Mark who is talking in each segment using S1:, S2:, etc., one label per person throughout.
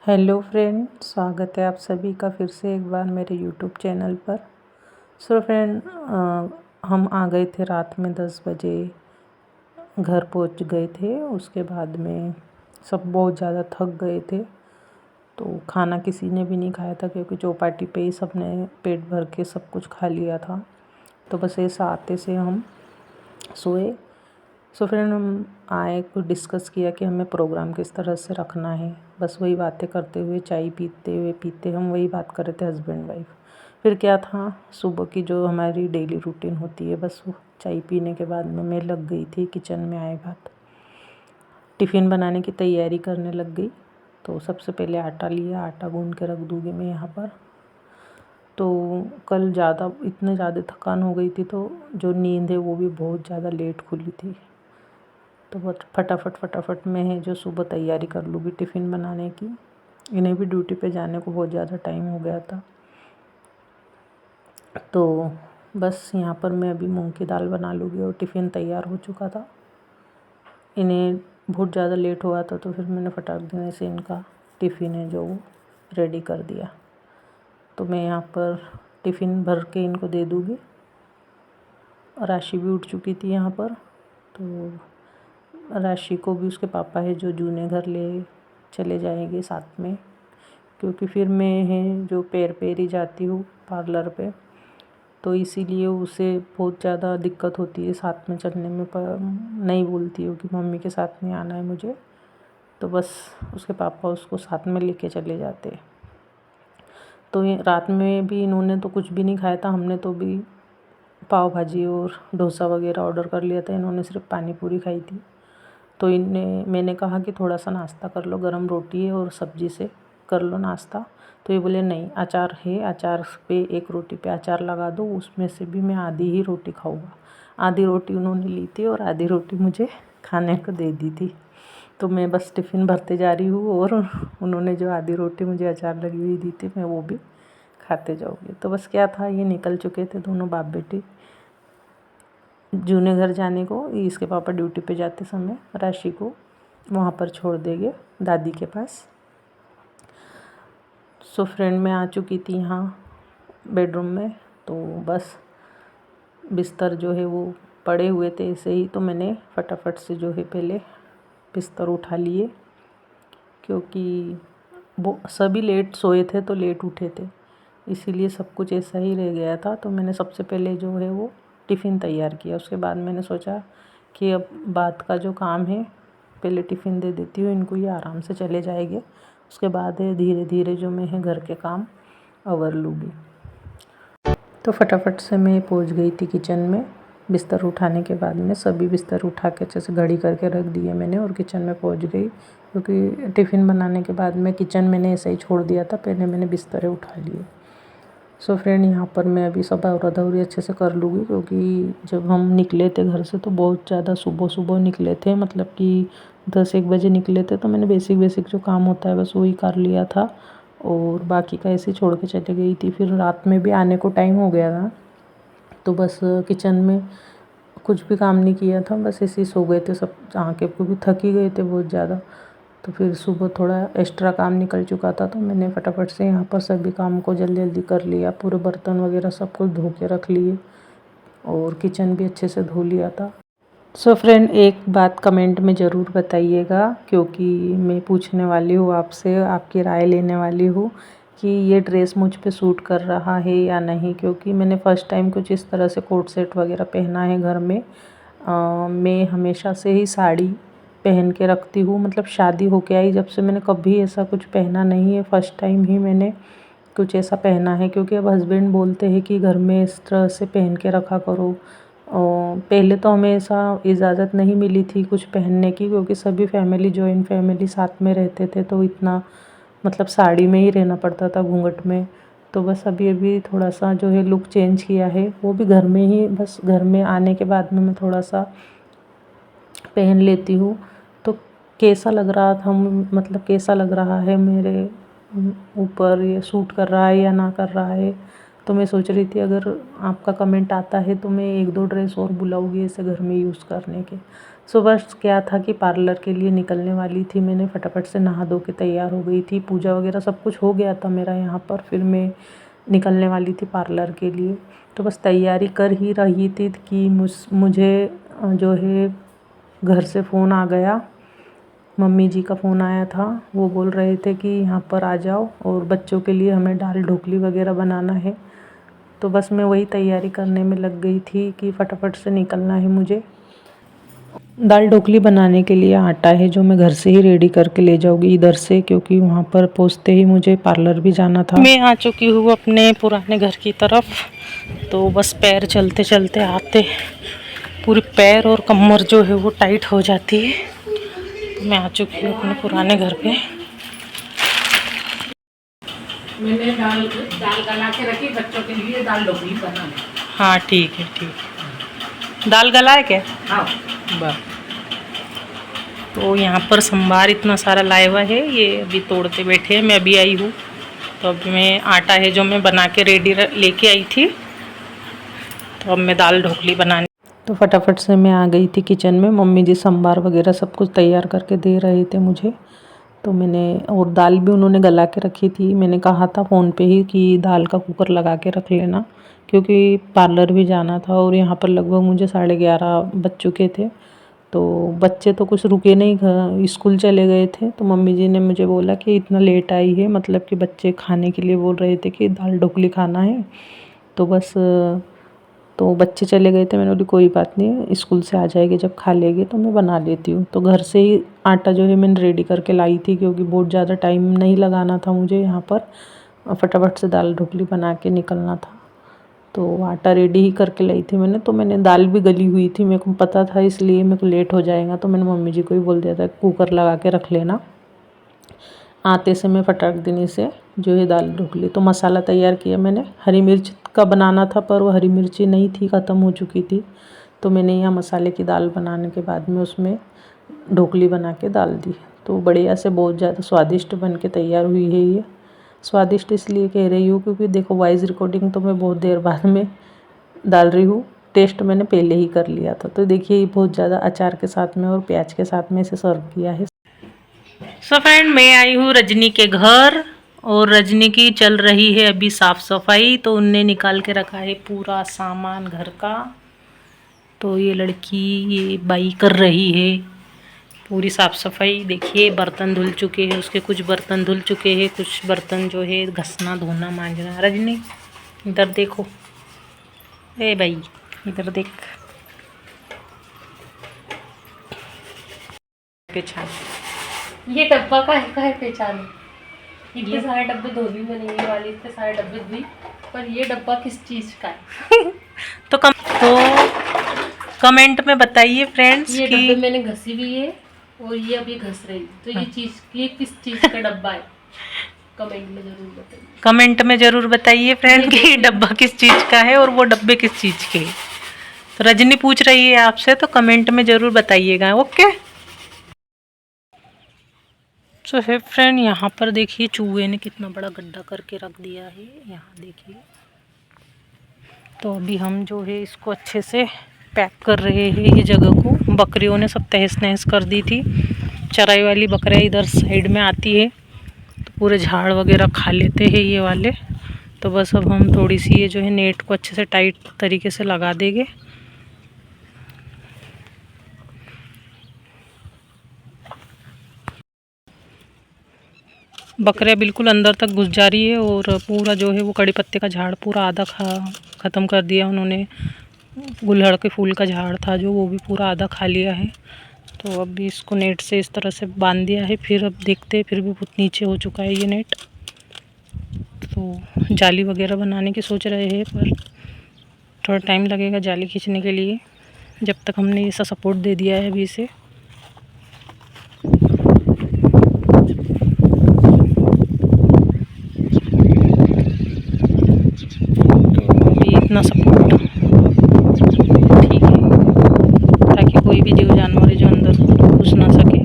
S1: Hello friend, स्वागत है आप सभी का फिर से एक बार मेरे यूट्यूब चैनल पर। सो फ्रेंड, हम आ गए थे रात में 10 बजे, घर पहुंच गए थे। उसके बाद में सब बहुत ज़्यादा थक गए थे, तो खाना किसी ने भी नहीं खाया था क्योंकि चौपाटी पे ही सबने पेट भर के सब कुछ खा लिया था। तो बस ऐसा आते से हम सोए। सो फ्रेंड, हम आए कुछ डिस्कस किया कि हमें प्रोग्राम किस तरह से रखना है। बस वही बातें करते हुए, चाय पीते हम वही बात कर रहे थे हस्बैंड वाइफ। फिर क्या था, सुबह की जो हमारी डेली रूटीन होती है, बस वो चाय पीने के बाद में मैं लग गई थी किचन में। आए बात टिफ़िन बनाने की तैयारी करने लग गई। तो सबसे पहले आटा लिया, आटा गूँध के रख दूँगी मैं यहाँ पर। तो कल इतने ज़्यादा थकान हो गई थी, तो जो नींद है वो भी बहुत ज़्यादा लेट खुली थी। तो बस फटाफट मैं जो सुबह तैयारी कर लूँगी टिफ़िन बनाने की। इन्हें भी ड्यूटी पे जाने को बहुत ज़्यादा टाइम हो गया था। तो बस यहाँ पर मैं अभी मूंग की दाल बना लूँगी और टिफ़िन तैयार हो चुका था। इन्हें बहुत ज़्यादा लेट हुआ था, तो फिर मैंने फटाक देने से इनका टिफ़िन है जो वो रेडी कर दिया। तो मैं यहाँ पर टिफ़िन भर के इनको दे दूँगी। राशि भी उठ चुकी थी यहाँ पर, तो राशि को भी उसके पापा है जो जूने घर ले चले जाएंगे साथ में, क्योंकि फिर मैं है जो पैर ही जाती हूँ पार्लर पे, तो इसीलिए उसे बहुत ज़्यादा दिक्कत होती है साथ में चलने में। पर नहीं बोलती हूँ कि मम्मी के साथ में आना है मुझे, तो बस उसके पापा उसको साथ में लेके चले जाते। तो ये रात में भी इन्होंने तो कुछ भी नहीं खाया था। हमने तो भी पाव भाजी और डोसा वगैरह ऑर्डर कर लिया था, इन्होंने सिर्फ पानी पूरी खाई थी। तो मैंने कहा कि थोड़ा सा नाश्ता कर लो, गरम रोटी है और सब्ज़ी से कर लो नाश्ता। तो ये बोले नहीं, अचार है, अचार पे एक रोटी पे अचार लगा दो, उसमें से भी मैं आधी ही रोटी खाऊंगा। आधी रोटी उन्होंने ली थी और आधी रोटी मुझे खाने को दे दी थी। तो मैं बस टिफ़िन भरते जा रही हूँ और उन्होंने जो आधी रोटी मुझे अचार लगी हुई दी थी, मैं वो भी खाते जाऊँगी। तो बस क्या था, ये निकल चुके थे दोनों बाप बेटी जूने घर जाने को। इसके पापा ड्यूटी पे जाते समय राशि को वहाँ पर छोड़ देंगे दादी के पास। सो फ्रेंड, मैं आ चुकी थी यहाँ बेडरूम में। तो बस बिस्तर जो है वो पड़े हुए थे ऐसे ही, तो मैंने फटाफट से जो है पहले बिस्तर उठा लिए, क्योंकि वो सभी लेट सोए थे तो लेट उठे थे, इसीलिए सब कुछ ऐसा ही रह गया था। तो मैंने सबसे पहले जो है वो टिफ़िन तैयार किया। उसके बाद मैंने सोचा कि अब बात का जो काम है, पहले टिफ़िन दे देती हूँ इनको, ये आराम से चले जाएंगे। उसके बाद धीरे धीरे जो मैं है घर के काम अवर लूँगी। तो फटाफट से मैं पहुँच गई थी किचन में। बिस्तर उठाने के बाद में सभी बिस्तर उठा के अच्छे से घड़ी करके रख दिए मैंने और किचन में पहुँच गई, क्योंकि टिफ़िन बनाने के बाद में किचन मैंने ऐसे ही छोड़ दिया था। पहले मैंने बिस्तर उठा लिए। सो फ्रेंड, यहाँ पर मैं अभी सब औरदौरी अच्छे से कर लूँगी, क्योंकि जब हम निकले थे घर से तो बहुत ज़्यादा सुबह निकले थे, मतलब कि 10-1 बजे निकले थे। तो मैंने बेसिक जो काम होता है बस वही कर लिया था और बाकी का ऐसे छोड़ के चली गई थी। फिर रात में भी आने को टाइम हो गया था, तो बस किचन में कुछ भी काम नहीं किया था, बस ऐसे ही सो गए थे सब आके, क्योंकि थक ही गए थे बहुत ज़्यादा। तो फिर सुबह थोड़ा एक्स्ट्रा काम निकल चुका था, तो मैंने फटाफट से यहाँ पर सभी काम को जल्दी कर लिया। पूरे बर्तन वगैरह सब कुछ धो के रख लिए और किचन भी अच्छे से धो लिया था। सो फ्रेंड, एक बात कमेंट में ज़रूर बताइएगा, क्योंकि मैं पूछने वाली हूँ आपसे, आपकी राय लेने वाली हूँ कि ये ड्रेस मुझ पे सूट कर रहा है या नहीं। क्योंकि मैंने फ़र्स्ट टाइम कुछ इस तरह से कोट सेट वगैरह पहना है घर में। मैं हमेशा से ही साड़ी पहन के रखती हूँ, मतलब शादी होके आई जब से मैंने कभी ऐसा कुछ पहना नहीं है। फ़र्स्ट टाइम ही मैंने कुछ ऐसा पहना है, क्योंकि अब हस्बैंड बोलते हैं कि घर में इस तरह से पहन के रखा करो। और पहले तो हमें ऐसा इजाज़त नहीं मिली थी कुछ पहनने की, क्योंकि सभी फैमिली जॉइंट फैमिली साथ में रहते थे, तो इतना मतलब साड़ी में ही रहना पड़ता था, घूंघट में। तो बस अभी थोड़ा सा जो है लुक चेंज किया है, वो भी घर में ही। बस घर में आने के बाद में मैं थोड़ा सा पहन लेती हूँ। तो कैसा लग रहा था, मतलब कैसा लग रहा है मेरे ऊपर, ये सूट कर रहा है या ना कर रहा है। तो मैं सोच रही थी अगर आपका कमेंट आता है तो मैं 1-2 ड्रेस और बुलाऊँगी ऐसे घर में यूज़ करने के। सुबह क्या था कि पार्लर के लिए निकलने वाली थी, मैंने फटाफट से नहा धो के तैयार हो गई थी, पूजा वगैरह सब कुछ हो गया था मेरा यहाँ पर। फिर मैं निकलने वाली थी पार्लर के लिए, तो बस तैयारी कर ही रही थी कि मुझे जो है घर से फ़ोन आ गया, मम्मी जी का फ़ोन आया था। वो बोल रहे थे कि यहाँ पर आ जाओ और बच्चों के लिए हमें दाल ढोकली वगैरह बनाना है। तो बस मैं वही तैयारी करने में लग गई थी कि फटाफट से निकलना है मुझे। दाल ढोकली बनाने के लिए आटा है जो मैं घर से ही रेडी करके ले जाऊंगी इधर से, क्योंकि वहाँ पर पहुँचते ही मुझे पार्लर भी जाना था। मैं आ चुकी हूँ अपने पुराने घर की तरफ। तो बस पैर चलते चलते आते पूरे पैर और कमर जो है वो टाइट हो जाती है। तो मैं आ चुकी हूँ अपने पुराने घर पे।
S2: मैंने दाल गला के रखी बच्चों के लिए, दाल ढोकली बनाना।
S1: हाँ ठीक है। दाल गला है क्या?
S2: हाँ
S1: बस। तो यहाँ पर संभार इतना सारा लाया हुआ है, ये अभी तोड़ते बैठे हैं। मैं अभी आई हूँ, तो अभी मैं आटा है जो मैं बना के रेडी लेके आई थी, तो अब मैं दाल ढोकली बनाने। तो फटाफट से मैं आ गई थी किचन में। मम्मी जी संभार वगैरह सब कुछ तैयार करके दे रहे थे मुझे। तो मैंने, और दाल भी उन्होंने गला के रखी थी। मैंने कहा था फ़ोन पे ही कि दाल का कुकर लगा के रख लेना, क्योंकि पार्लर भी जाना था और यहाँ पर लगभग मुझे 11:30 बज चुके थे। तो बच्चे तो कुछ रुके नहीं, स्कूल चले गए थे। तो मम्मी जी ने मुझे बोला कि इतना लेट आई है, मतलब कि बच्चे खाने के लिए बोल रहे थे कि दाल ढोकली खाना है। तो बस, तो बच्चे चले गए थे। मैंने बोली कोई बात नहीं, स्कूल से आ जाएगी जब खा लेगी तो मैं बना लेती हूँ। तो घर से ही आटा जो है मैंने रेडी करके लाई थी, क्योंकि बहुत ज़्यादा टाइम नहीं लगाना था मुझे यहाँ पर, फटाफट से दाल ढोकली बना के निकलना था। तो आटा रेडी ही करके लाई थी मैंने। तो मैंने, दाल भी गली हुई थी, मेरे को पता था, इसलिए मेरे को लेट हो जाएगा। तो मैंने मम्मी जी को ही बोल दिया था कुकर लगा के रख लेना, आते से मैं फटाक देने से जो है दाल ढोकली। तो मसाला तैयार किया मैंने। हरी मिर्च का बनाना था पर वो हरी मिर्ची नहीं थी, ख़त्म हो चुकी थी। तो मैंने यहाँ मसाले की दाल बनाने के बाद में उसमें ढोकली बना के डाल दी। तो बढ़िया से बहुत ज़्यादा स्वादिष्ट बन के तैयार हुई है ये। स्वादिष्ट इसलिए कह रही हूँ क्योंकि देखो वॉइस रिकॉर्डिंग तो मैं बहुत देर बाद में डाल रही हूँ, टेस्ट मैंने पहले ही कर लिया था। तो देखिए ये बहुत ज़्यादा अचार के साथ में और प्याज के साथ में इसे सर्व किया है। सो फ्रेंड, मैं आई हूँ रजनी के घर, और रजनी की चल रही है अभी साफ़ सफाई। तो उनने निकाल के रखा है पूरा सामान घर का। तो ये लड़की, ये बाई कर रही है पूरी साफ़ सफाई। देखिए बर्तन धुल चुके हैं उसके, कुछ बर्तन धुल चुके हैं, कुछ बर्तन जो है घसना धोना मांजना। रजनी इधर देखो, ए भाई इधर देख, पहचान।
S2: ये डब्बा का है पहचान। इतने सारे डब्बे धोबी में नहीं, ये वाली इतने सारे डब्बे धोई, पर ये डब्बा किस चीज़ का है?
S1: तो कमेंट में बताइए फ्रेंड्स।
S2: ये डब्बे मैंने घसी हुई है और ये अभी घस रही, तो ये किस चीज़ का डब्बा है? कमेंट में जरूर बताइए।
S1: कमेंट में ज़रूर बताइए फ्रेंड कि ये डब्बा किस चीज़ का है और वो डब्बे किस चीज़ के हैं। तो रजनी पूछ रही है आपसे, तो कमेंट में ज़रूर बताइएगा। ओके। सो है फ्रेंड, यहाँ पर देखिए चूहे ने कितना बड़ा गड्ढा करके रख दिया है, यहाँ देखिए। तो अभी हम जो है इसको अच्छे से पैक कर रहे हैं ये जगह को। बकरियों ने सब तहस नहस कर दी थी। चराई वाली बकरियाँ इधर साइड में आती है तो पूरे झाड़ वगैरह खा लेते हैं ये वाले। तो बस अब हम थोड़ी सी ये जो है नेट को अच्छे से टाइट तरीके से लगा देंगे। बकरियाँ बिल्कुल अंदर तक घुस जा रही है और पूरा जो है वो कड़ी पत्ते का झाड़ पूरा आधा ख़त्म कर दिया उन्होंने। गुलहड़ के फूल का झाड़ था जो, वो भी पूरा आधा खा लिया है। तो अब भी इसको नेट से इस तरह से बांध दिया है। फिर अब देखते हैं, फिर भी बहुत नीचे हो चुका है ये नेट। तो जाली वगैरह बनाने की सोच रहे हैं, पर थोड़ा टाइम लगेगा जाली खींचने के लिए, जब तक हमने ऐसा सपोर्ट दे दिया है अभी इसे। तो अभी इतना सपोर्ट ठीक है, ताकि कोई भी जीव जानवर जो अंदर घुस ना सके।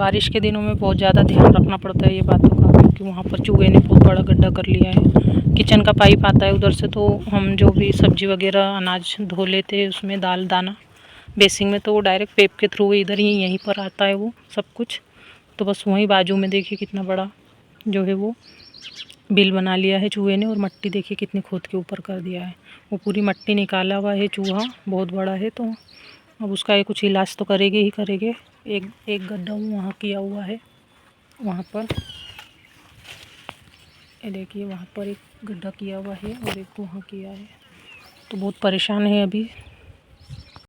S1: बारिश के दिनों में बहुत ज़्यादा ध्यान रखना पड़ता है ये बातों का, क्योंकि वहाँ पर चूहे ने बहुत बड़ा गड्ढा कर लिया है। किचन का पाइप आता है उधर से, तो हम जो भी सब्जी वगैरह अनाज धो लेते हैं उसमें दाल दाना बेसिंग में, तो वो डायरेक्ट पेप के थ्रू इधर ही यहीं पर आता है वो सब कुछ। तो बस वहीं बाजू में देखिए कितना बड़ा जो है वो बिल बना लिया है चूहे ने, और मट्टी देखिए कितनी खोद के ऊपर कर दिया है। वो पूरी मट्टी निकाला हुआ है चूहा, बहुत बड़ा है। तो अब उसका ये कुछ इलाज तो करेंगे ही करेंगे। एक गड्ढा वहाँ किया हुआ है, वहाँ पर ये देखिए वहाँ पर एक गड्ढा किया हुआ है और एक वहाँ किया है। तो बहुत परेशान है अभी